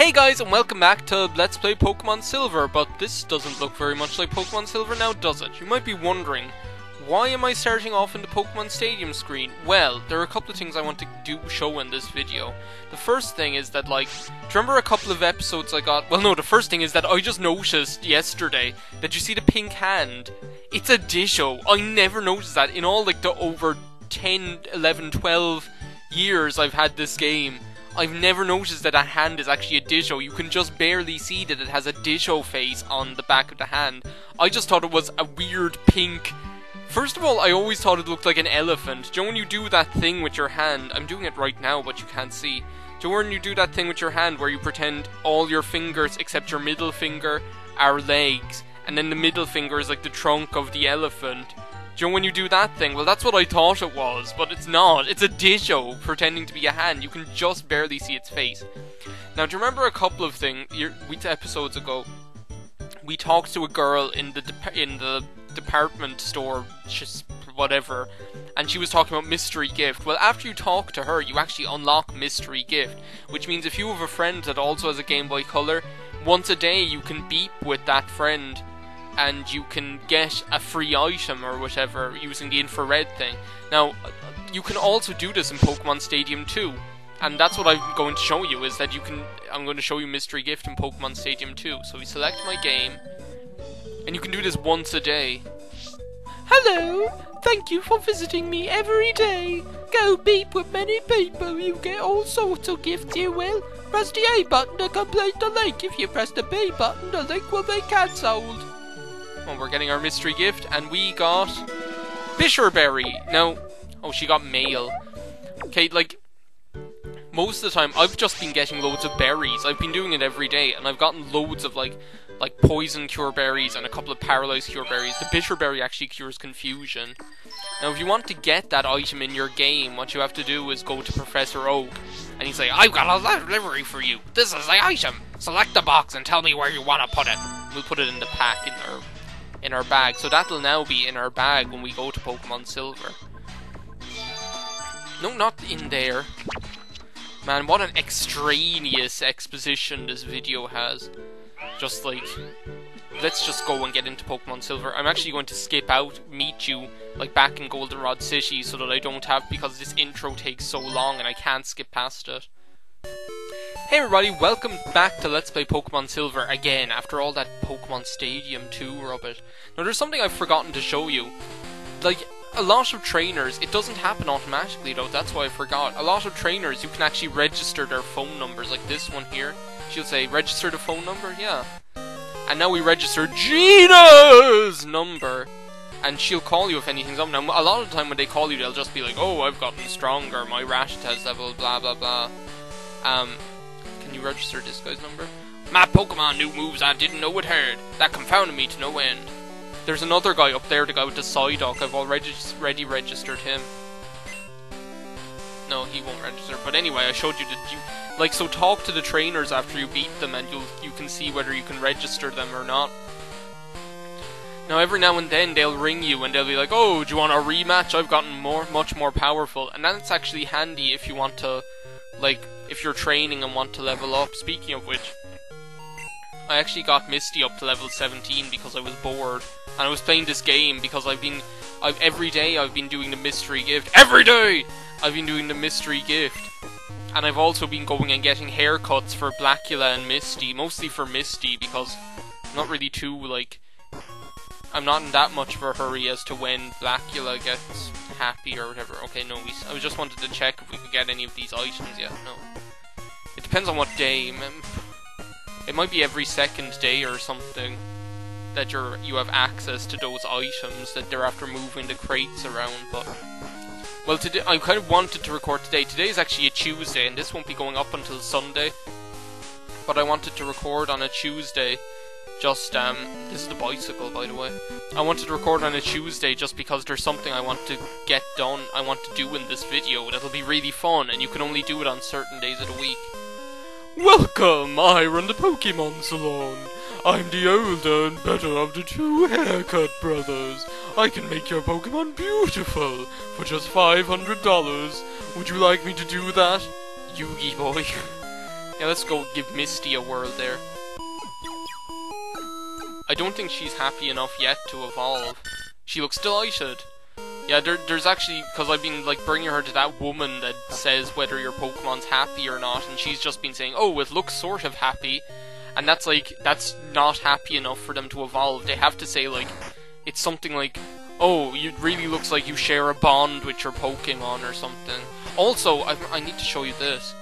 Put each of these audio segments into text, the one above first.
Hey guys, and welcome back to Let's Play Pokemon Silver, but this doesn't look very much like Pokemon Silver now, does it? You might be wondering, why am I starting off in the Pokemon Stadium screen? Well, there are a couple of things I want to show in this video. The first thing is that, do you remember a couple of episodes I got? Well, no, the first thing is that I just noticed yesterday that you see the pink hand. It's a Disho. I never noticed that in all, the over 10, 11, 12 years I've had this game. I've never noticed that a hand is actually a Disho. You can just barely see that it has a Disho face on the back of the hand. I just thought it was a weird pink. First of all, I always thought it looked like an elephant. Do you know when you do that thing with your hand? I'm doing it right now, but you can't see. Do you know when you do that thing with your hand where you pretend all your fingers except your middle finger are legs, and then the middle finger is like the trunk of the elephant? Do you know when you do that thing? Well, that's what I thought it was, but it's not. It's a Disho pretending to be a hand. You can just barely see its face. Now, do you remember a couple of things, episodes ago? We talked to a girl in the department store, just whatever, and she was talking about Mystery Gift. Well, after you talk to her, you actually unlock Mystery Gift, which means if you have a friend that also has a Game Boy Color, once a day you can beep with that friend, and you can get a free item or whatever using the infrared thing. Now, you can also do this in Pokemon Stadium 2, and that's what I'm going to show you, is that I'm going to show you Mystery Gift in Pokemon Stadium 2. So we select my game, and you can do this once a day. Hello! Thank you for visiting me every day. Go beep with many people, you get all sorts of gifts you will. Press the A button to complete the link. If you press the B button, the link will be cancelled. Well, we're getting our Mystery Gift, and we got Bisherberry. Now, oh, she got mail. Okay, most of the time, I've just been getting loads of berries. I've been doing it every day, and I've gotten loads of, like poison cure berries and a couple of paralyzed cure berries. The Bisherberry actually cures confusion. Now, if you want to get that item in your game, what you have to do is go to Professor Oak, and he's like, I've got a delivery for you. This is the item. Select the box and tell me where you want to put it. We'll put it in the pack in our bag, so that'll now be in our bag when we go to Pokemon Silver. No, not in there. Man, what an extraneous exposition this video has. Just let's just go and get into Pokemon Silver. I'm actually going to skip out, meet you, back in Goldenrod City, so that I don't have, because this intro takes so long and I can't skip past it. Hey everybody, welcome back to Let's Play Pokemon Silver again, after all that Pokemon Stadium 2 rubbish. Now there's something I've forgotten to show you. A lot of trainers, it doesn't happen automatically though, that's why I forgot. A lot of trainers, you can actually register their phone numbers, like this one here. She'll say, register the phone number, yeah. And now we register Gina's number. And she'll call you if anything's up. Now, a lot of the time when they call you, they'll just be like, oh, I've gotten stronger, my rash test level, blah blah blah. Can you register this guy's number? My Pokemon knew moves I didn't know it heard. That confounded me to no end. There's another guy up there, the guy with the Psyduck. I've already registered him. No, he won't register. But anyway, I showed you so talk to the trainers after you beat them, and you can see whether you can register them or not. Now, every now and then they'll ring you and they'll be like, oh, do you want a rematch? I've gotten much more powerful. And that's actually handy if you want to, if you're training and want to level up. Speaking of which, I actually got Misty up to level 17 because I was bored. And I was playing this game because every day I've been doing the Mystery Gift. Every day! I've been doing the Mystery Gift. And I've also been going and getting haircuts for Blackula and Misty. Mostly for Misty because I'm not really I'm not in that much of a hurry as to when Blackula gets happy or whatever. Okay, no, I just wanted to check if we could get any of these items yet. No. It depends on what day. It might be every second day or something that you have access to those items, that they're after moving the crates around, but... Well, today, I kind of wanted to record today. Today is actually a Tuesday, and this won't be going up until Sunday. But I wanted to record on a Tuesday, just, this is the bicycle, by the way. I wanted to record on a Tuesday just because there's something I want to get done, I want to do in this video that'll be really fun, and you can only do it on certain days of the week. Welcome! I run the Pokemon Salon. I'm the older and better of the two haircut brothers. I can make your Pokemon beautiful for just $500. Would you like me to do that, Yugi boy? Yeah, let's go give Misty a whirl there. I don't think she's happy enough yet to evolve. She looks delighted. Yeah, there's actually, because I've been, like, bringing her to that woman that says whether your Pokemon's happy or not, and she's just been saying, oh, it looks sort of happy, and that's, like, that's not happy enough for them to evolve. They have to say, like, it's something like, oh, it really looks like you share a bond with your Pokemon or something. Also, I need to show you this.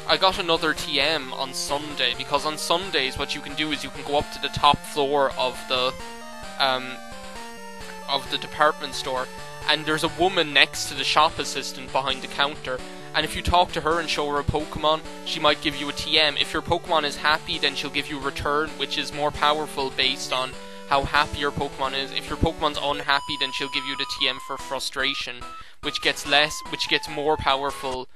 I got another TM on Sunday, because on Sundays what you can do is you can go up to the top floor of the department store, and there's a woman next to the shop assistant behind the counter, and if you talk to her and show her a Pokemon, she might give you a TM. If your Pokemon is happy, then she'll give you a return, which is more powerful based on how happy your Pokemon is. If your Pokemon's unhappy, then she'll give you the TM for frustration, which gets more powerful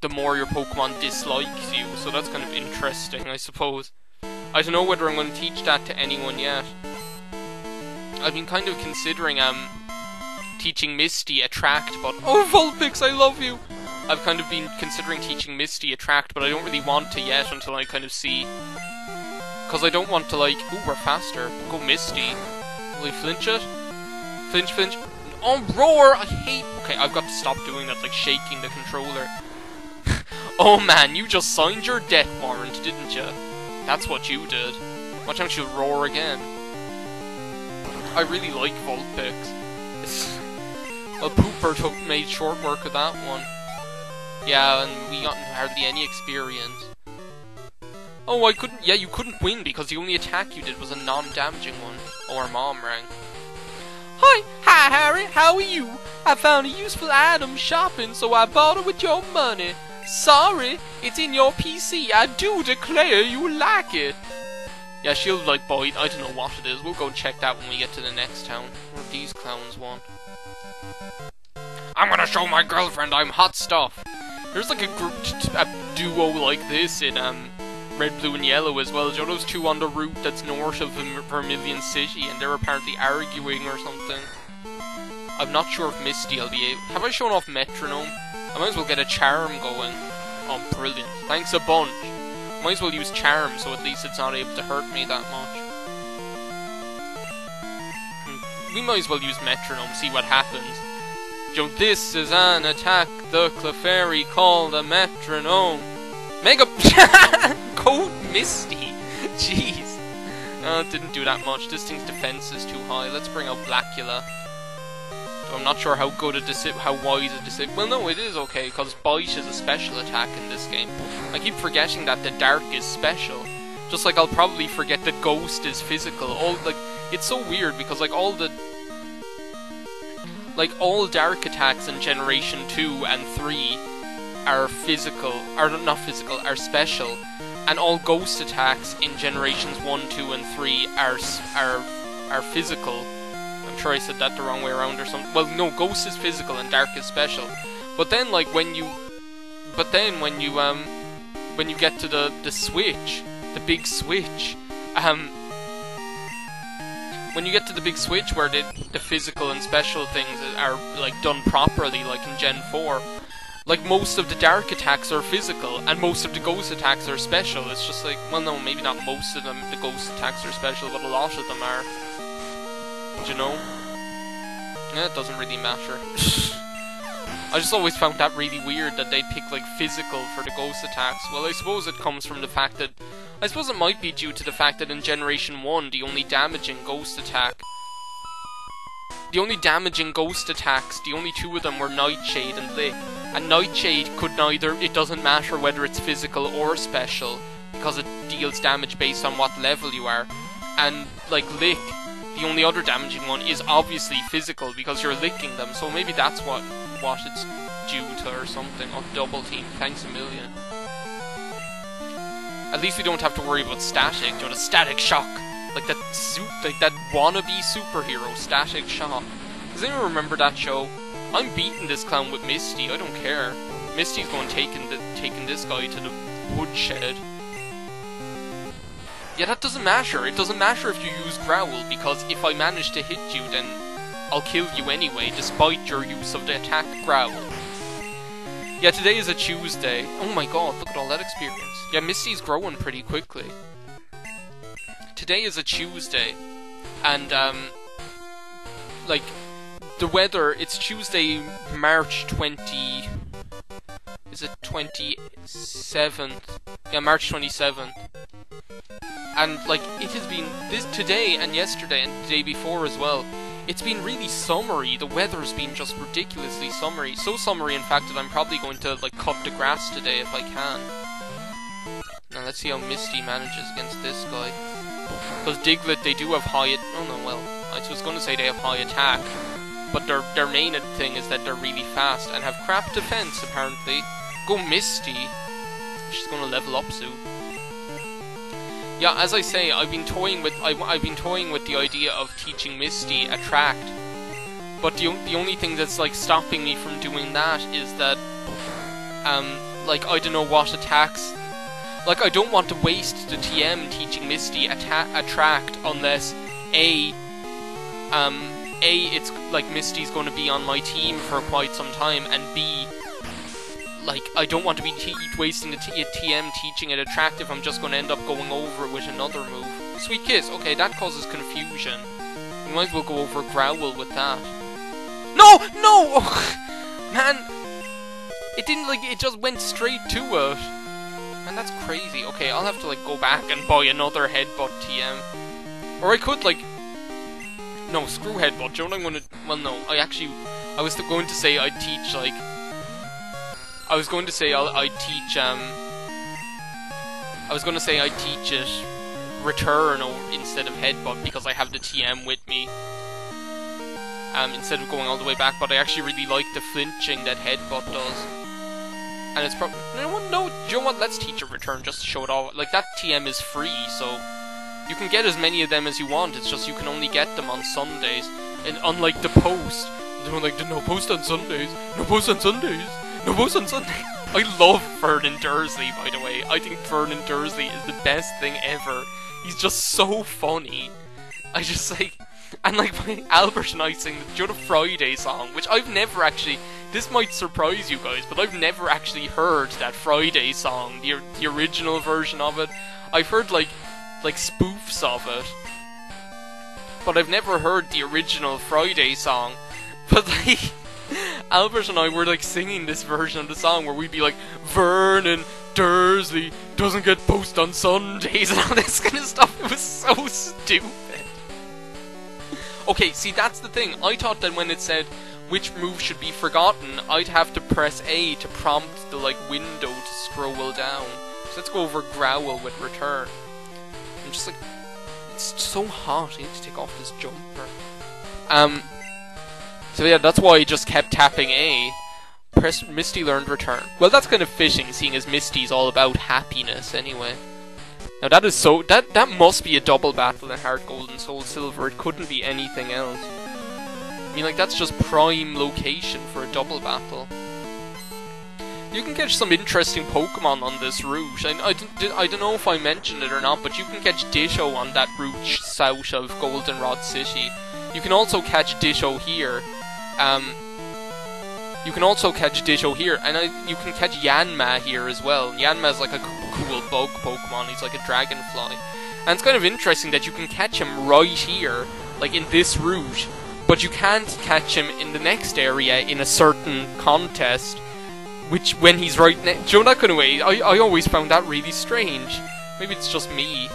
the more your Pokemon dislikes you. So that's kind of interesting, I suppose. I don't know whether I'm going to teach that to anyone yet. I've been kind of considering teaching Misty Attract, but oh, Vulpix, I love you! I've kind of been considering teaching Misty Attract, but I don't really want to yet until I kind of see. Because I don't want to, like, ooh, we're faster. Go Misty. Will he flinch it? Flinch, flinch. Oh, roar! I hate... Okay, I've got to stop doing that, like, shaking the controller. Oh man, you just signed your death warrant, didn't you? That's what you did. Watch out, she'll roar again. I really like Vulpix. Well, Pooper made short work of that one. Yeah, and we got hardly any experience. Oh, I couldn't... Yeah, you couldn't win because the only attack you did was a non-damaging one. Oh, our mom rang. Hi, Harry, how are you? I found a useful item shopping, so I bought it with your money. Sorry, it's in your PC. I do declare you like it. Yeah, she'll, like, bite. I don't know what it is. We'll go check that when we get to the next town. What do these clowns want? I'm gonna show my girlfriend I'm hot stuff. There's, like, a duo like this in, Red, Blue, and Yellow as well. You know those two on the route that's north of Vermilion City, and they're apparently arguing or something. I'm not sure if Misty will be able... Have I shown off Metronome? I might as well get a Charm going. Oh, brilliant. Thanks a bunch. Might as well use Charm, so at least it's not able to hurt me that much. We might as well use Metronome, see what happens. Yo, this is an attack the Clefairy called a Metronome. Mega... Code Misty! Jeez. It didn't do that much. This thing's defense is too high. Let's bring out Blackula. I'm not sure how good a how wise a disip. Well, no, it is okay, because Bite is a special attack in this game. I keep forgetting that the Dark is special. Just like I'll probably forget that Ghost is physical. It's so weird, because, like, all Dark attacks in Generation 2 and 3 are are special. And all Ghost attacks in Generations 1, 2, and 3 are physical. I'm sure I said that the wrong way around or something. Well, no, Ghost is physical and Dark is special. But then, like, when you get to the switch, the big switch, when you get to the big switch where the physical and special things are, like, done properly, like in Gen 4, like, most of the Dark attacks are physical, and most of the Ghost attacks are special. It's just like, well, no, maybe not most of them, the Ghost attacks are special, but a lot of them are. Do you know? Yeah, it doesn't really matter. I just always found that really weird that they'd pick, like, physical for the Ghost attacks. Well, I suppose it comes from the fact that... I suppose it might be due to the fact that in Generation 1, the only damaging Ghost attack... The only damaging Ghost attacks, the only two of them were Nightshade and Lick. And Nightshade could neither... It doesn't matter whether it's physical or special, because it deals damage based on what level you are. And, like, Lick, the only other damaging one is obviously physical, because you're licking them, so maybe that's what it's due to or something. Oh, double team, thanks a million. At least we don't have to worry about Static, you know, the Static Shock. Like that wannabe superhero, Static Shock. Does anyone remember that show? I'm beating this clown with Misty, I don't care. Misty's going taking this guy to the woodshed. Yeah, that doesn't matter. It doesn't matter if you use Growl, because if I manage to hit you, then I'll kill you anyway, despite your use of the attack Growl. Yeah, today is a Tuesday. Oh my god, look at all that experience. Yeah, Misty's growing pretty quickly. Today is a Tuesday. And, like, the weather, it's Tuesday, March 20... Is it 27th? Yeah, March 27th. And, like, it has been this today and yesterday and the day before as well. It's been really summery. The weather's been just ridiculously summery. So summery, in fact, that I'm probably going to, like, cut the grass today if I can. Now, let's see how Misty manages against this guy. Because Diglett, they do have high... Oh, no, well, I was going to say they have high attack. But their main thing is that they're really fast and have crap defense, apparently. Go Misty. She's going to level up soon. Yeah, as I say, I've been toying with the idea of teaching Misty Attract. But the only thing that's like stopping me from doing that is that like I don't know what attacks. Like I don't want to waste the TM teaching Misty Attract unless A it's like Misty's going to be on my team for quite some time, and B, like, I don't want to be wasting the TM teaching it Attract if I'm just going to end up going over it with another move. Sweet Kiss, okay, that causes confusion. We might as well go over Growl with that. No! No! Oh, man! It didn't, like, it just went straight to it. Man, that's crazy. Okay, I'll have to, like, go back and buy another Headbutt TM. Or I could, like... No, screw Headbutt. Do you know what I'm gonna... Well, no, I was going to say I'd teach, like... I was going to say I'd teach it Return instead of Headbutt because I have the TM with me. Instead of going all the way back, but I actually really like the flinching that Headbutt does. And it's probably... No, do you know what? Let's teach it Return just to show it all. Like, that TM is free, so... You can get as many of them as you want, it's just you can only get them on Sundays. And unlike the Post, they're like, no post on Sundays, no post on Sundays, no post on Sundays. I love Vernon Dursley, by the way. I think Vernon Dursley is the best thing ever. He's just so funny. I just like... And like, Albert and I sing the Friday song, which I've never actually... This might surprise you guys, but I've never actually heard that Friday song, the original version of it. I've heard like spoofs of it, but I've never heard the original Friday song. But like, Albert and I were like singing this version of the song where we'd be like, Vernon Dursley doesn't get post on Sundays and all this kind of stuff. It was so stupid. Okay, see, that's the thing. I thought that when it said which move should be forgotten, I'd have to press A to prompt the like window to scroll down. So let's go over Growl with Return. I'm just like, it's so hot, I need to take off this jumper. So yeah, that's why I just kept tapping A. Press Misty learned Return. Well, that's kind of fitting, seeing as Misty's all about happiness anyway. Now that is so, that must be a double battle in Heart Gold and Soul Silver, it couldn't be anything else. I mean, like, that's just prime location for a double battle. You can catch some interesting Pokemon on this route. I don't know if I mentioned it or not, but you can catch Ditto on that route south of Goldenrod City. You can also catch Ditto here. You can also catch Ditto here, and you can catch Yanma here as well. Yanma is like a cool bug Pokemon, he's like a dragonfly. And it's kind of interesting that you can catch him right here, like in this route, but you can't catch him in the next area in a certain contest. Which, when he's right next... Do you know that kind of way? I always found that really strange. Maybe it's just me.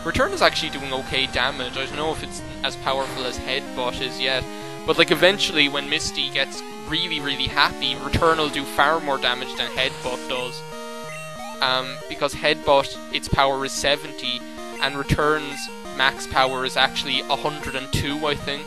Return is actually doing okay damage. I don't know if it's as powerful as Headbutt is yet. But, like, eventually, when Misty gets really, really happy, Return will do far more damage than Headbutt does. Because Headbutt, its power is 70, and Return's max power is actually 102, I think.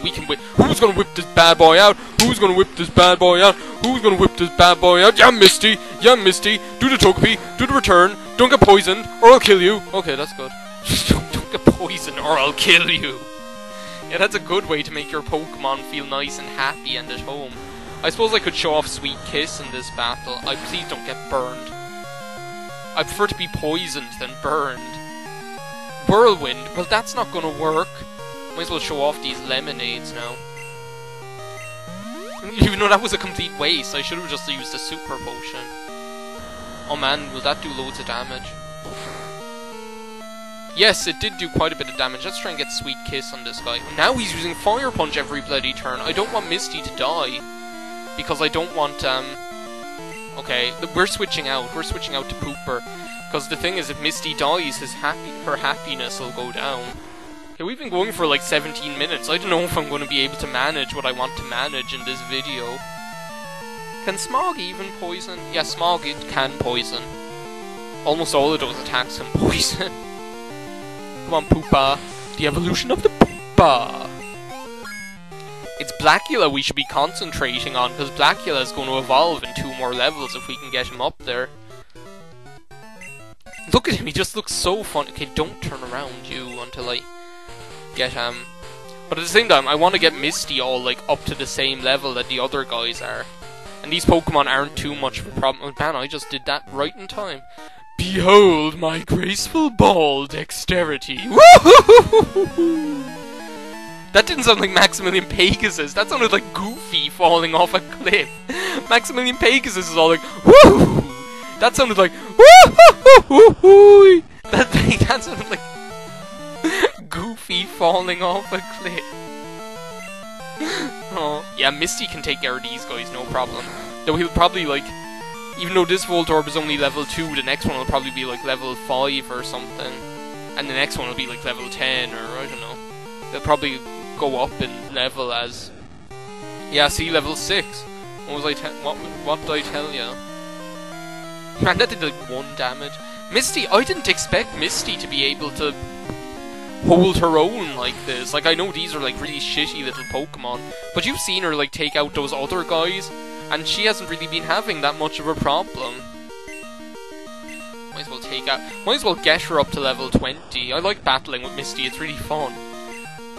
We can whip. Who's gonna whip this bad boy out? Who's gonna whip this bad boy out? Who's gonna whip this bad boy out? Yeah, Misty! Yeah, Misty! Do the Togepi! Do the Return! Don't get poisoned, or I'll kill you! Okay, that's good. Don't get poisoned, or I'll kill you! Yeah, that's a good way to make your Pokemon feel nice and happy and at home. I suppose I could show off Sweet Kiss in this battle. Please don't get burned. I prefer to be poisoned than burned. Whirlwind? Well, that's not gonna work. Might as well show off these lemonades now. Even though that was a complete waste, I should have just used a super potion. Oh man, will that do loads of damage? Yes, it did do quite a bit of damage. Let's try and get Sweet Kiss on this guy. Now he's using Fire Punch every bloody turn. I don't want Misty to die. Because I don't want, okay, we're switching out. We're switching out to Pooper. Because the thing is, if Misty dies, her happiness will go down. Okay, we've been going for like 17 minutes. I don't know if I'm going to be able to manage what I want to manage in this video. Can Smog even poison? Yeah, Smog it can poison. Almost all of those attacks can poison. Come on, Poopa. The evolution of the Poopa. It's Blackula we should be concentrating on, because Blackula is going to evolve in 2 more levels if we can get him up there. Look at him, he just looks so fun. Okay, don't turn around, you, until I get, But at the same time, I want to get Misty all, like, up to the same level that the other guys are. And these Pokemon aren't too much of a problem. Oh, man, I just did that right in time. Behold my graceful ball dexterity. Woo-hoo-hoo-hoo-hoo-hoo. That didn't sound like Maximilian Pegasus. That sounded like Goofy falling off a cliff. Maximilian Pegasus is all like, woo! That sounded like, woo-hoo-hoo-hoo-hoo. That sounded like Goofy falling off a cliff. Oh, yeah, Misty can take care of these guys, no problem. Though he'll probably, like, even though this Voltorb is only level 2, the next one will probably be, like, level 5 or something. And the next one will be, like, level 10, or I don't know. They'll probably go up in level as... Yeah, see, level 6. What was what did I tell you? Man, that did, like, 1 damage. Misty, I didn't expect Misty to be able to hold her own like this. Like, I know these are, like, really shitty little Pokemon, but you've seen her, like, take out those other guys, and she hasn't really been having that much of a problem. Might as well get her up to level 20. I like battling with Misty, it's really fun.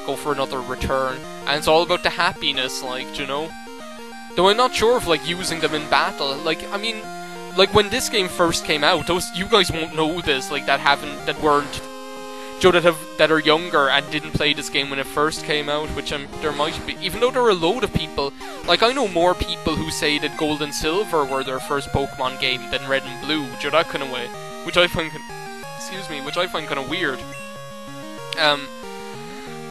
Go for another return. And it's all about the happiness, like, you know? Though I'm not sure if, like, using them in battle, like, I mean, like, when this game first came out, you guys won't know this, like, that are younger and didn't play this game when it first came out, which there might be, even though there are a load of people, like, I know more people who say that Gold and Silver were their first Pokemon game than Red and Blue, that kind of way, which I find kind of weird.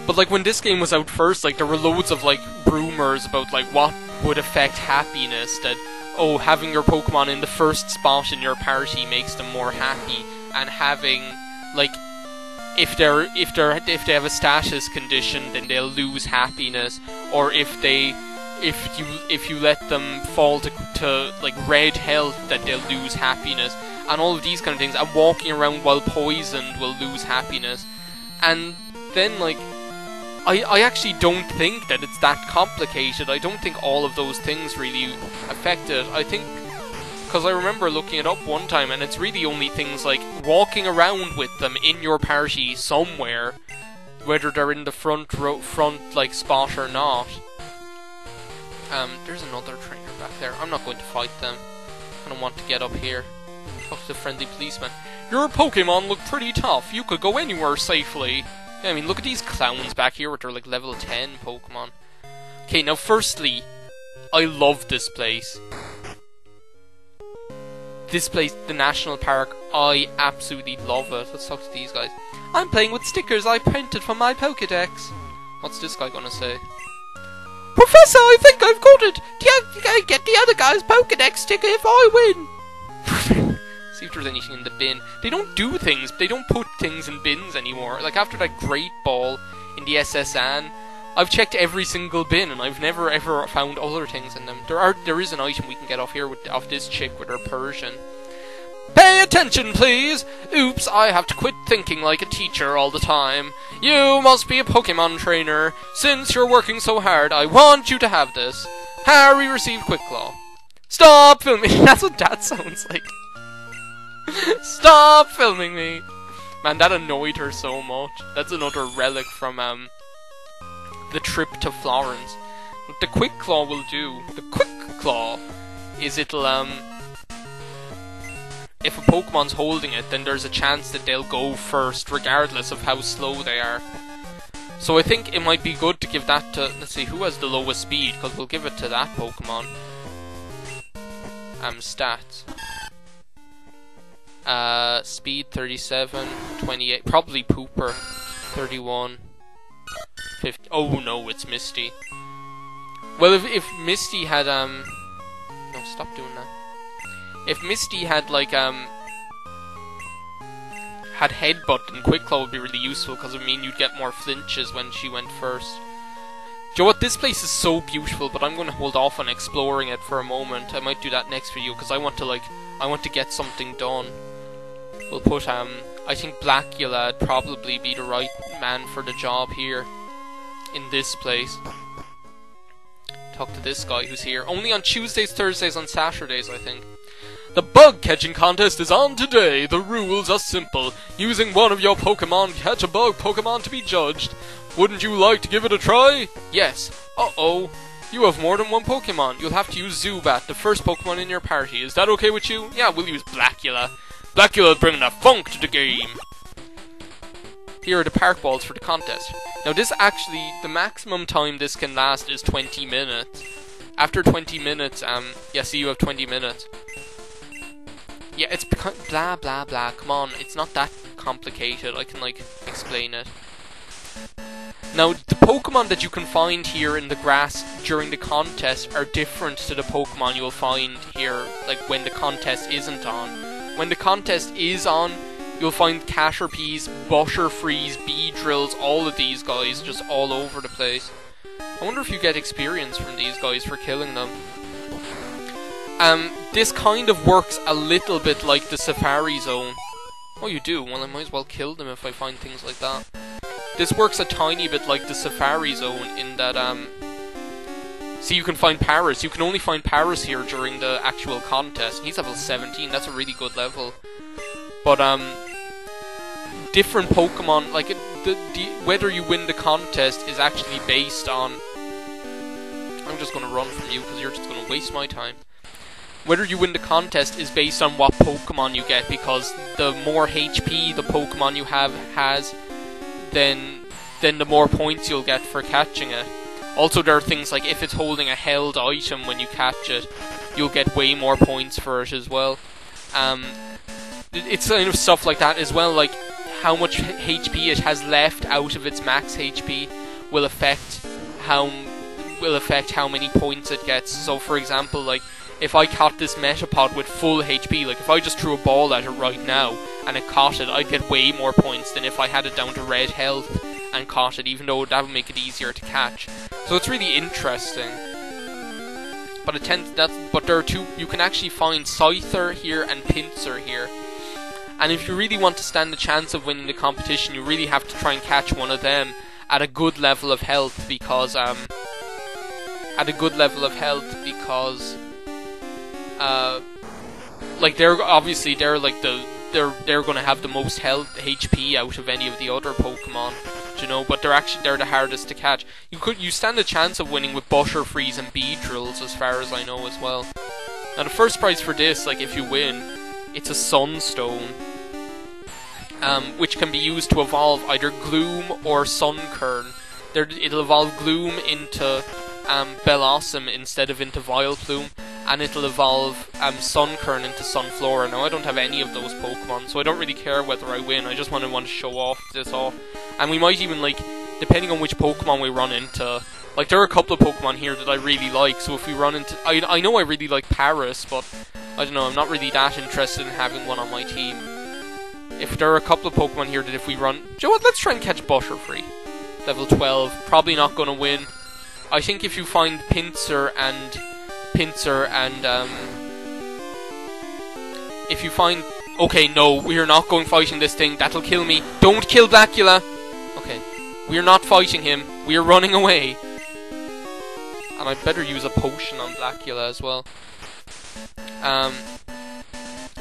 But, like, when this game was out first, like, there were loads of, like, rumors about, like, what would affect happiness, that, oh, having your Pokemon in the first spot in your party makes them more happy, and having, like, if they have a status condition, then they'll lose happiness, or if you let them fall to like red health, that they'll lose happiness, and all of these kind of things. And walking around while poisoned will lose happiness. And then, like, I actually don't think that it's that complicated. I don't think all of those things really affect it. I think, because I remember looking it up one time, and it's really only things like walking around with them in your party somewhere, whether they're in the front like spot or not. There's another trainer back there. I'm not going to fight them. I don't want to get up here. Talk to the friendly policeman. Your Pokemon look pretty tough. You could go anywhere safely. Yeah, I mean, look at these clowns back here with their like level 10 Pokemon. Okay, now firstly, I love this place. This place, the National Park, I absolutely love it. Let's talk to these guys. I'm playing with stickers I printed from my Pokédex. What's this guy gonna say? Professor, I think I've got it! I get the other guy's Pokédex sticker if I win! See if there's anything in the bin. They don't do things, they don't put things in bins anymore. Like, after that Great Ball in the SSN, I've checked every single bin, and I've never ever found other things in them. There is an item we can get off here off this chick with her Persian. Pay attention, please! Oops, I have to quit thinking like a teacher all the time. You must be a Pokemon trainer. Since you're working so hard, I want you to have this. Harry received Quick Claw. Stop filming! That's what that sounds like. Stop filming me! Man, that annoyed her so much. That's another relic from, the trip to Florence. What the Quick Claw will do, the Quick Claw, is it'll, if a Pokemon's holding it, then there's a chance that they'll go first, regardless of how slow they are. So I think it might be good to give that to, let's see, who has the lowest speed, because we'll give it to that Pokemon. Stats. Speed 37, 28, probably Pooper, 31, 50, oh no, it's Misty. Well, if Misty had, no, stop doing that. If Misty had, like, had Headbutt, and Quick Claw would be really useful, because it would mean you'd get more flinches when she went first. Do you know what, this place is so beautiful, but I'm going to hold off on exploring it for a moment. I might do that next video, because I want to get something done. We'll put, I think Blackula would probably be the right man for the job here, in this place. Talk to this guy who's here, only on Tuesdays, Thursdays, and Saturdays, I think. The bug catching contest is on today. The rules are simple. Using one of your Pokemon, catch a bug Pokemon to be judged. Wouldn't you like to give it a try? Yes. Uh-oh. You have more than one Pokemon. You'll have to use Zubat, the first Pokemon in your party. Is that okay with you? Yeah, we'll use Blackula. Blackula's bringing the funk to the game. Here are the park balls for the contest. Now this actually, the maximum time this can last is 20 minutes. After 20 minutes, yeah, see, you have 20 minutes. Yeah, it's blah blah blah, come on, it's not that complicated, I can, like, explain it. Now, the Pokemon that you can find here in the grass during the contest are different to the Pokemon you'll find here, like, when the contest isn't on. When the contest is on, you'll find Caterpies, Butterfrees, Beedrills, all of these guys just all over the place. I wonder if you get experience from these guys for killing them. This kind of works a little bit like the Safari Zone. Oh, you do? Well, I might as well kill them if I find things like that. This works a tiny bit like the Safari Zone in that, see, you can find Paris. You can only find Paris here during the actual contest. He's level 17, that's a really good level. But, different Pokemon, like, whether you win the contest is actually based on... I'm just gonna run from you, because you're just gonna waste my time. Whether you win the contest is based on what Pokemon you get, because the more HP the Pokemon you has, then the more points you'll get for catching it. Also, there are things like if it's holding a held item when you catch it, you'll get way more points for it as well. It's kind of stuff like that as well, like how much HP it has left out of its max HP will affect how many points it gets. So, for example, like, if I caught this Metapod with full HP, like if I just threw a ball at it right now and it caught it, I'd get way more points than if I had it down to red health and caught it, even though that would make it easier to catch. So it's really interesting. But but there are two, you can actually find Scyther here and Pinsir here. And if you really want to stand a chance of winning the competition, you really have to try and catch one of them at a good level of health, because like they're gonna have the most health HP out of any of the other Pokemon, you know, but they're the hardest to catch. You stand a chance of winning with Butterfrees and Beedrills, as far as I know, as well. Now the first prize for this, like if you win, it's a Sunstone, which can be used to evolve either Gloom or Sunkern. It'll evolve Gloom into Bellossom instead of into Vileplume, and it'll evolve Sunkern into Sunflora. Now I don't have any of those Pokemon, so I don't really care whether I win. I just want to show this off. And we might even, like, depending on which Pokemon we run into, like there are a couple of Pokemon here that I really like, so if we run into... I know I really like Paris, but I don't know, I'm not really that interested in having one on my team. If there are a couple of Pokemon here that if we run... Do you know what, let's try and catch Butterfree. Level 12, probably not going to win. I think if you find Pinsir and if you find... Okay, no, we are not going fighting this thing. That'll kill me. Don't kill Blackula. Okay, we are not fighting him. We are running away. And I'd better use a potion on Blackula as well. Let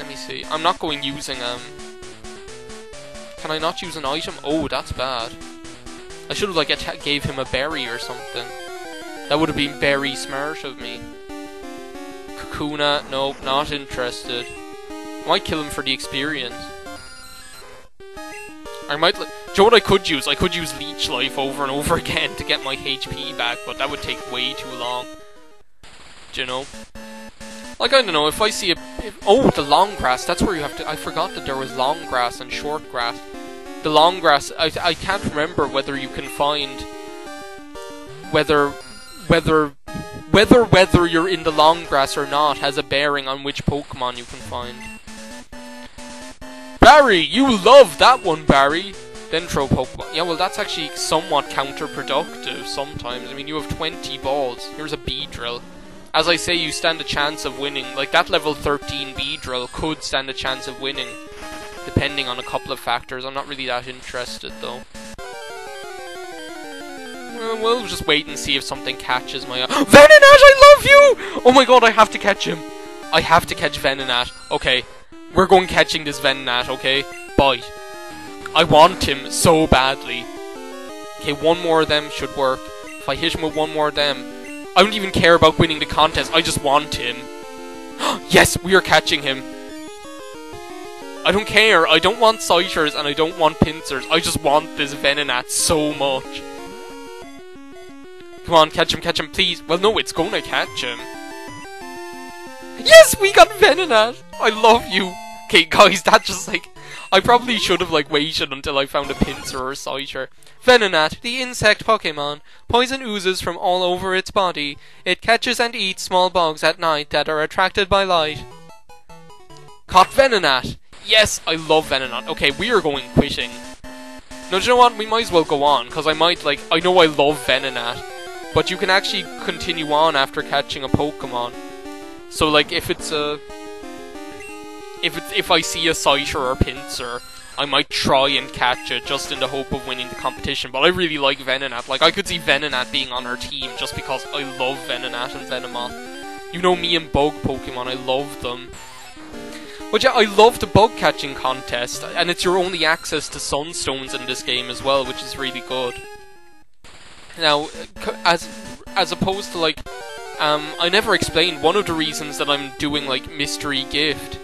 me see. I'm not going using, Can I not use an item? Oh, that's bad. I should have, like, gave him a berry or something. That would have been very smart of me. Kakuna, nope, not interested. Might kill him for the experience. I might... Do you know what I could use? I could use Leech Life over and over again to get my HP back, but that would take way too long. Do you know? Like, I don't know, if I see a... oh, the long grass, that's where you have to... I forgot that there was long grass and short grass. The long grass, I can't remember whether you can find... Whether you're in the long grass or not has a bearing on which Pokemon you can find. Barry, you love that one, Barry! Then throw Pokemon. Yeah, well, that's actually somewhat counterproductive sometimes. I mean, you have 20 balls. Here's a Beedrill. As I say, you stand a chance of winning. Like, that level 13 Beedrill could stand a chance of winning, depending on a couple of factors. I'm not really that interested, though. We'll just wait and see if something catches my eye. Venonat, I love you! Oh my god, I have to catch him. I have to catch Venonat. Okay, we're going catching this Venonat, okay? Bite. I want him so badly. Okay, one more of them should work. If I hit him with one more of them, I don't even care about winning the contest. I just want him. Yes, we are catching him. I don't care. I don't want Scythers and I don't want Pincers. I just want this Venonat so much. Come on, catch him, please. Well, no, it's gonna catch him. Yes, we got Venonat. I love you. Okay, guys, that just like... I probably should have like waited until I found a Pinsir or a Scyther. Venonat, the insect Pokemon. Poison oozes from all over its body. It catches and eats small bugs at night that are attracted by light. Caught Venonat. Yes, I love Venonat. Okay, we are going quitting. No, do you know what? We might as well go on, because I might like... I know I love Venonat, but you can actually continue on after catching a Pokemon. So like, if it's a... If I see a Scyther or a Pinsir, I might try and catch it just in the hope of winning the competition. But I really like Venonat. Like, I could see Venonat being on our team just because I love Venonat and Venomoth. You know me and bug Pokemon, I love them. But yeah, I love the bug catching contest, and it's your only access to Sunstones in this game as well, which is really good. Now, as opposed to like, I never explained one of the reasons that I'm doing like Mystery Gift.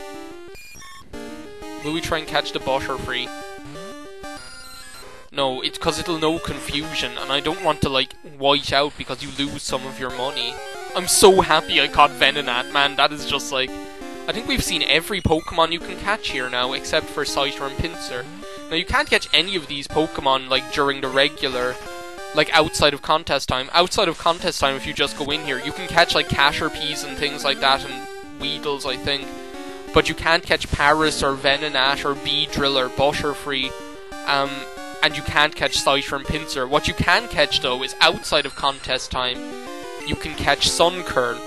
Will we try and catch the Butterfree? No, it's because it'll know confusion, and I don't want to like white out because you lose some of your money. I'm so happy I caught Venonat, man. That is just like... I think we've seen every Pokemon you can catch here now, except for Scyther and Pinsir. Now, you can't catch any of these Pokemon like during the regular... like outside of contest time. Outside of contest time, if you just go in here, you can catch like Caterpies and things like that, and Weedles, I think. But you can't catch Paris or Venonat or Beedrill or Butterfree, and you can't catch Scyther and Pinsir. What you can catch, though, is outside of contest time, you can catch Sunkern.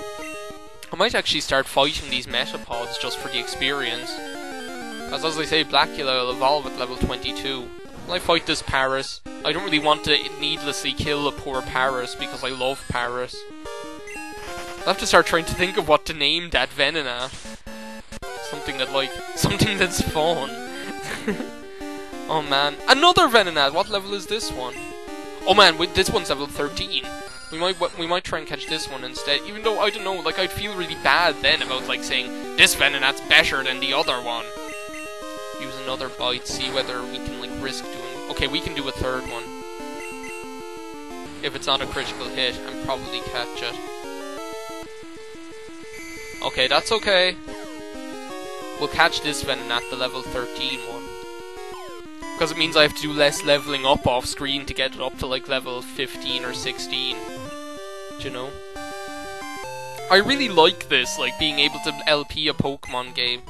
I might actually start fighting these Metapods just for the experience. As I say, Blackula will evolve at level 22. Will I fight this Paris? I don't really want to needlessly kill a poor Paris because I love Paris. I'll have to start trying to think of what to name that Venonat. Something that like... something that's fun. Oh man. Another Venonat! What level is this one? Oh man, this one's level 13. We might try and catch this one instead. Even though, I don't know, like I'd feel really bad then about like saying, this Venonat's better than the other one. Use another bite, see whether we can like risk doing... Okay, we can do a third one. If it's not a critical hit, and probably catch it. Okay, that's okay. We'll catch this Venonat, the level 13 one. Because it means I have to do less leveling up off screen to get it up to like level 15 or 16. Do you know? I really like this, like being able to LP a Pokemon game.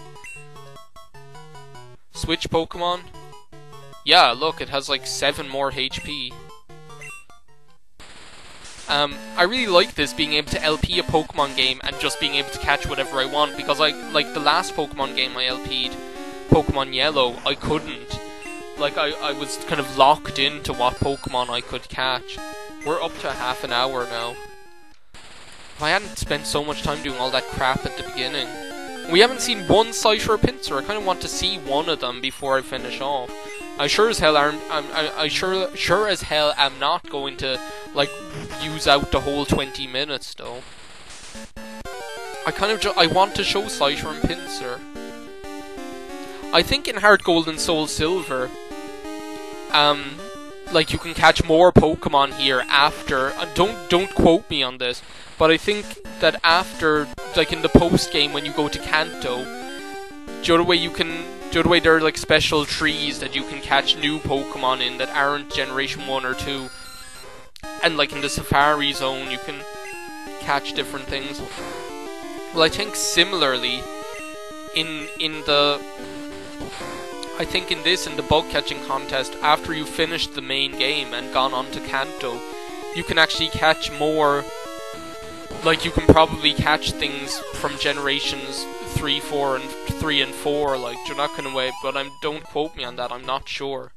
Switch Pokemon? Yeah, look, it has like 7 more HP. I really like this, being able to LP a Pokemon game and just being able to catch whatever I want, because like the last Pokemon game I LP'd, Pokemon Yellow, I couldn't. Like, I was kind of locked into what Pokemon I could catch. We're up to half an hour now. If I hadn't spent so much time doing all that crap at the beginning. We haven't seen one Scyther or Pinsir. I kind of want to see one of them before I finish off. I sure as hell am not going to like use out the whole 20 minutes though. I want to show Scyther and Pinsir. I think in Heart Gold and Soul Silver, like, you can catch more Pokemon here after, don't quote me on this, but I think that after, like, in the post-game when you go to Kanto, the other way there are, like, special trees that you can catch new Pokemon in that aren't Generation 1 or 2, and, like, in the Safari Zone you can catch different things. Well, I think similarly, in the bug catching contest, after you finished the main game and gone on to Kanto, you can actually catch more. Like, you can probably catch things from generations 3, 4, and 3 and 4. Like, you're not gonna wait, but don't quote me on that. I'm not sure.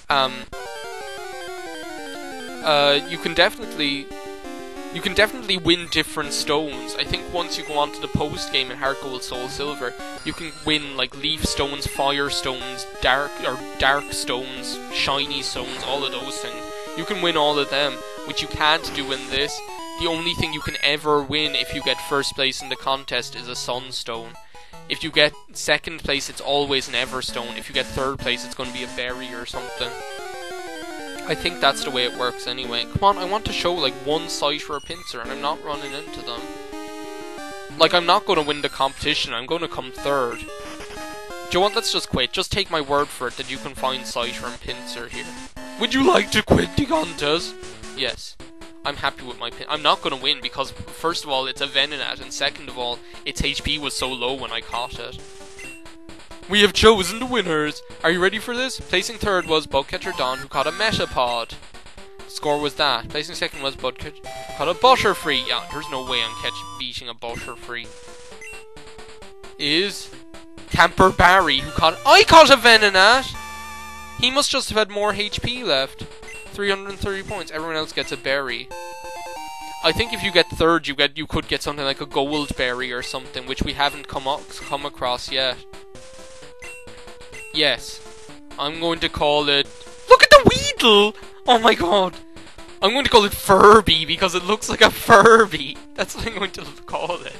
You can definitely win different stones. I think once you go on to the post game in Heart Gold Soul Silver, you can win, like, leaf stones, fire stones, dark stones, shiny stones, all of those things. You can win all of them, which you can't do in this. The only thing you can ever win if you get first place in the contest is a sunstone. If you get second place, it's always an everstone. If you get third place, it's going to be a berry or something. I think that's the way it works anyway. Come on, I want to show, like, one site or a pincer, and I'm not running into them. Like, I'm not going to win the competition, I'm going to come third. Do you want, let's just quit. Just take my word for it that you can find Scyther and Pinsir here. Would you like to quit the contest? Yes. I'm happy with my pin. I'm not going to win because, first of all, it's a Venonat, and second of all, its HP was so low when I caught it. We have chosen the winners. Are you ready for this? Placing third was Bugcatcher Don, who caught a Metapod. Score was that. Placing second was Bugcatcher, caught a Butterfree. Yeah, there's no way I'm beating a Butterfree. Is Camper Barry, who caught... I caught a Venonat! He must just have had more HP left. 330 points. Everyone else gets a berry. I think if you get third, you could get something like a gold berry or something, which we haven't come across yet. Yes. I'm going to call it... Look at the Weedle! Oh my god. I'm going to call it Furby because it looks like a Furby. That's what I'm going to call it.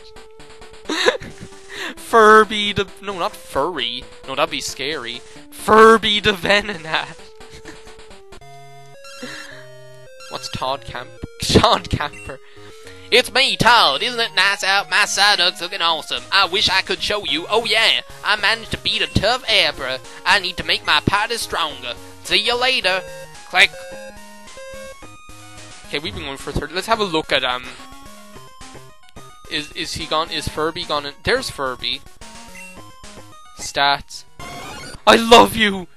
Furby the... No, not furry. No, that'd be scary. Furby the Venonat. What's Todd Camper? It's me, Todd. Isn't it nice out? My Psyduck's looking awesome. I wish I could show you. Oh yeah, I managed to beat a tough Abra. I need to make my party stronger. See you later. Click. Okay, we've been going for 30. Let's have a look at Is he gone? Is Furby gone? There's Furby. Stats. I love you.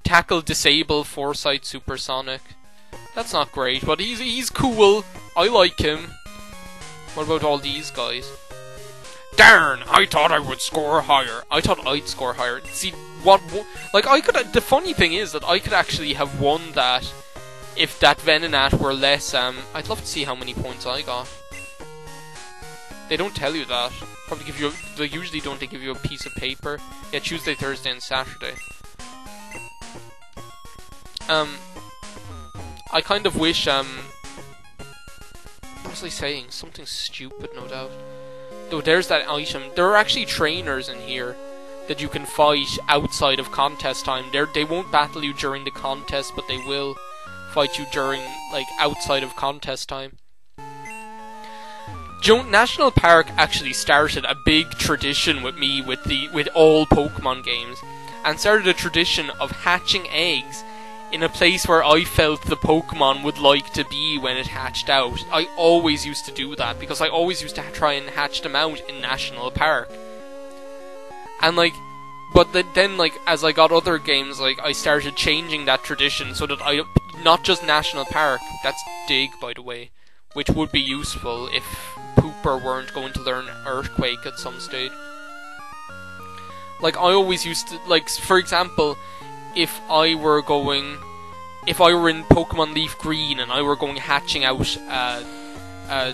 Tackle, disable, foresight, supersonic. That's not great, but he's cool. I like him. What about all these guys? Darn! I thought I would score higher. I thought I'd score higher. See, like, I could... The funny thing is that I could actually have won that if that Venonat were less, I'd love to see how many points I got. They don't tell you that. Probably give you... They usually don't. They give you a piece of paper. Yeah, Tuesday, Thursday, and Saturday. I kind of wish, what was I saying? Something stupid, no doubt. Though there's that item. There are actually trainers in here that you can fight outside of contest time. They won't battle you during the contest, but they will fight you during, like, outside of contest time. National Park actually started a big tradition with me with all Pokemon games, and started a tradition of hatching eggs in a place where I felt the Pokemon would like to be when it hatched out. I always used to do that, because I always used to try and hatch them out in National Park. And, like, but then, like, as I got other games, like, I started changing that tradition so that not just National Park, that's Dig, by the way, which would be useful if Pooper weren't going to learn Earthquake at some stage. Like, I always used to, like, for example, if I were in Pokemon Leaf Green and I were going hatching out, I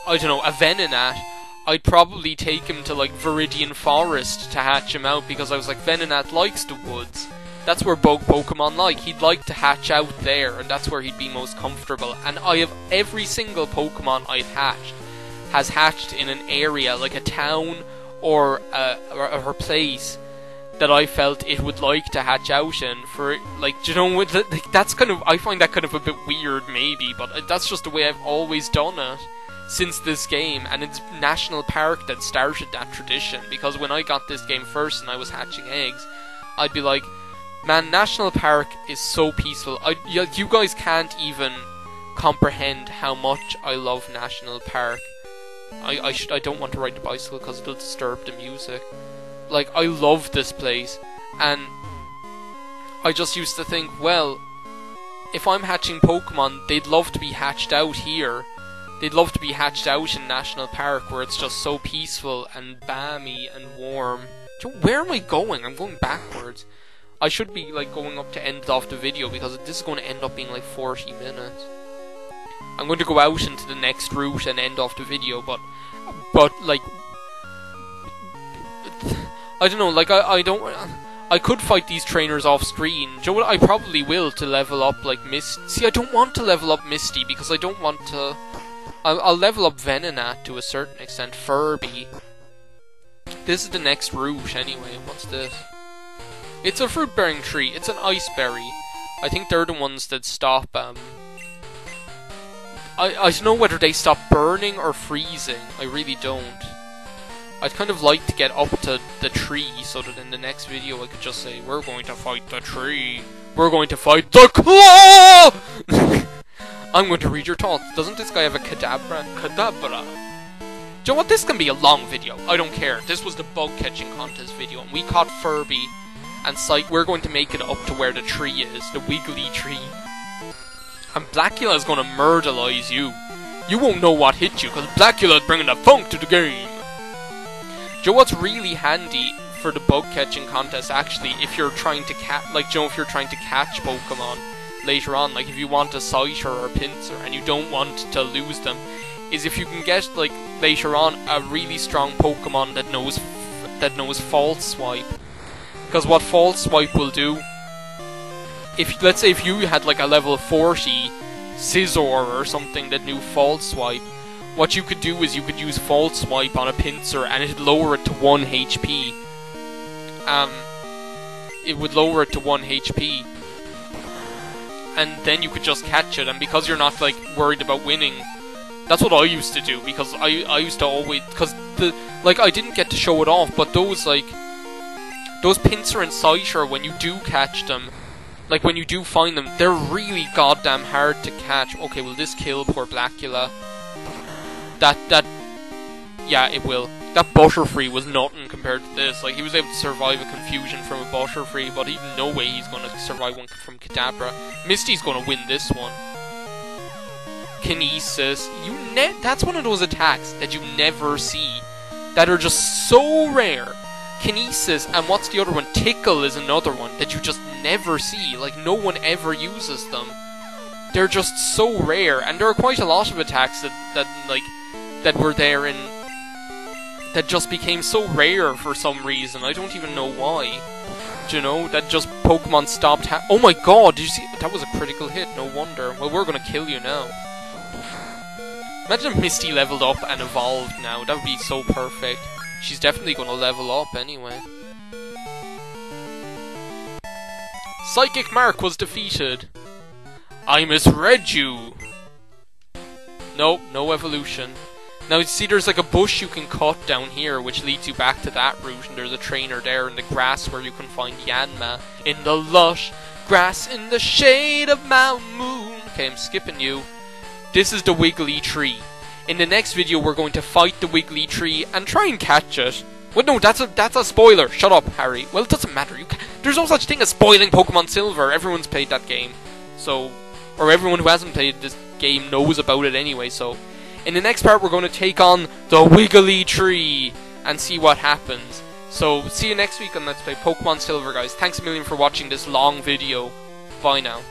don't know, a Venonat, I'd probably take him to, like, Viridian Forest to hatch him out, because I was like, Venonat likes the woods. That's where bug Pokemon like. He'd like to hatch out there, and that's where he'd be most comfortable. And every single Pokemon I've hatched has hatched in an area, like a town or a place, that I felt it would like to hatch out in. For, like, you know, like, that's kind of, I find that kind of a bit weird, maybe, but that's just the way I've always done it since this game, and it's National Park that started that tradition, because when I got this game first and I was hatching eggs, I'd be like, man, National Park is so peaceful. You guys can't even comprehend how much I love National Park. I don't want to ride the bicycle because it'll disturb the music. Like, I love this place, and I just used to think, well, if I'm hatching Pokemon, they'd love to be hatched out here. They'd love to be hatched out in National Park, where it's just so peaceful and balmy and warm. Where am I going? I'm going backwards. I should be, like, going up to end off the video, because this is going to end up being like 40 minutes. I'm going to go out into the next route and end off the video, but like, I don't know, like, I could fight these trainers off screen. Do you know what? I probably will, to level up, like, See, I don't want to level up Misty, because I don't want to... I'll level up Venonat to a certain extent. Furby. This is the next route, anyway. What's this? It's a fruit-bearing tree. It's an ice berry. I think they're the ones that stop, I don't know whether they stop burning or freezing. I really don't. I'd kind of like to get up to the tree so that in the next video I could just say, we're going to fight the tree. We're going to fight the claw! I'm going to read your thoughts. Doesn't this guy have a Kadabra? Kadabra. Do you know what? This can be a long video. I don't care. This was the bug catching contest video, and we caught Furby and we're going to make it up to where the tree is, the wiggly tree. And Blackula is going to murderize you. You won't know what hit you, because Blackula is bringing the funk to the game. Do you know what's really handy for the bug catching contest, actually, if you're trying to if you're trying to catch Pokemon later on, like if you want a Scyther or a Pinsir and you don't want to lose them, is if you can get, like, later on, a really strong Pokemon that knows False Swipe. Because what False Swipe will do, let's say if you had, like, a level 40 Scizor or something that knew False Swipe, what you could do is you could use False Swipe on a Pinsir and it'd lower it to 1 HP. It would lower it to 1 HP. And then you could just catch it, and because you're not, like, worried about winning, that's what I used to do, because I used to always, because I didn't get to show it off, but those Pinsir and Scyther, when you do catch them, like, when you do find them, they're really goddamn hard to catch. Okay, will this kill poor Blackula? Yeah, it will. That Butterfree was nothing compared to this. Like, he was able to survive a confusion from a Butterfree, but even no way he's going to survive one from Kadabra. Misty's going to win this one. Kinesis. That's one of those attacks that you never see, that are just so rare. Kinesis, and what's the other one? Tickle is another one that you just never see. Like, no one ever uses them. They're just so rare, and there are quite a lot of attacks that were there in... that just became so rare for some reason. I don't even know why. Do you know? That just Pokemon stopped oh my god, did you see? That was a critical hit, no wonder. Well, we're gonna kill you now. Imagine if Misty leveled up and evolved now. That would be so perfect. She's definitely gonna level up anyway. Psychic Mark was defeated. I misread you. Nope, no evolution. Now, you see, there's like a bush you can cut down here, which leads you back to that route, and there's a trainer there in the grass where you can find Yanma. In the lush grass, in the shade of Mount Moon. Okay, I'm skipping you. This is the Wiggly Tree. In the next video, we're going to fight the Wiggly Tree and try and catch it. Well, no, that's a spoiler. Shut up, Harry. Well, it doesn't matter. There's no such thing as spoiling Pokemon Silver. Everyone's played that game. So, or everyone who hasn't played this game knows about it anyway, so... In the next part, we're going to take on the Wiggly Tree and see what happens. So, see you next week on Let's Play Pokemon Silver, guys. Thanks a million for watching this long video. Bye now.